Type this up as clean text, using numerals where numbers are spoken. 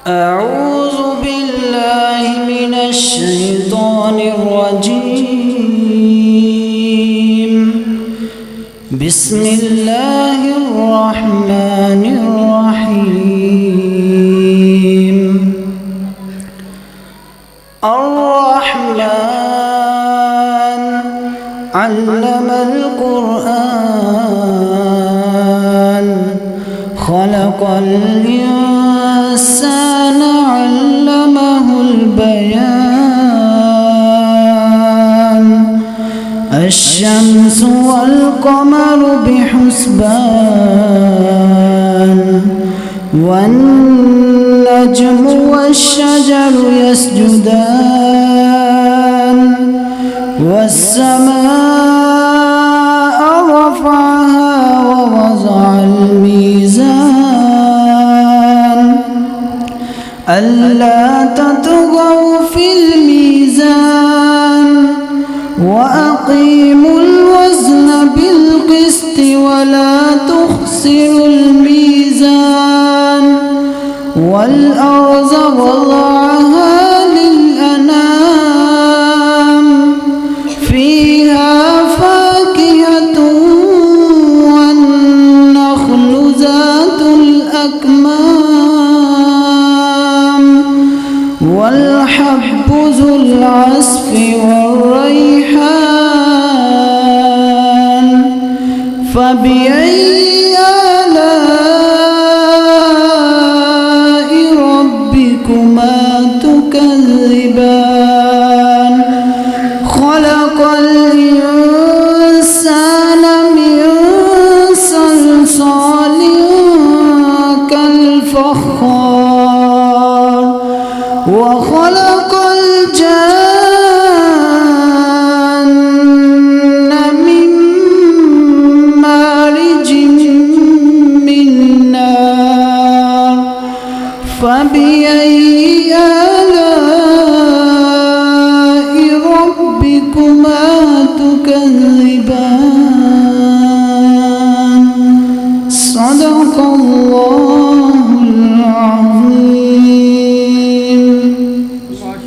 أعوذ بالله من الشيطان الرجيم. بسم الله الرحمن الرحيم. الرحمن علم القرآن خلق الإنسان علمه البيان. الشمس والقمر بحسبان والنجم والشجر يسجدان والسماء رفعها ووضع الميزان ألا تطغوا في الميزان وأقيموا الوزن بالقسط ولا تخسروا الميزان والأرض وضعها للأنام فيها فاكهة والنخل ذات الأكمام والحب ذو العصف والريحان فبأي آلاء ربكما تكذبان. خلق الإنسان من صلصال كالفخار وخلق الجن من مارج من نار فبأي آلاء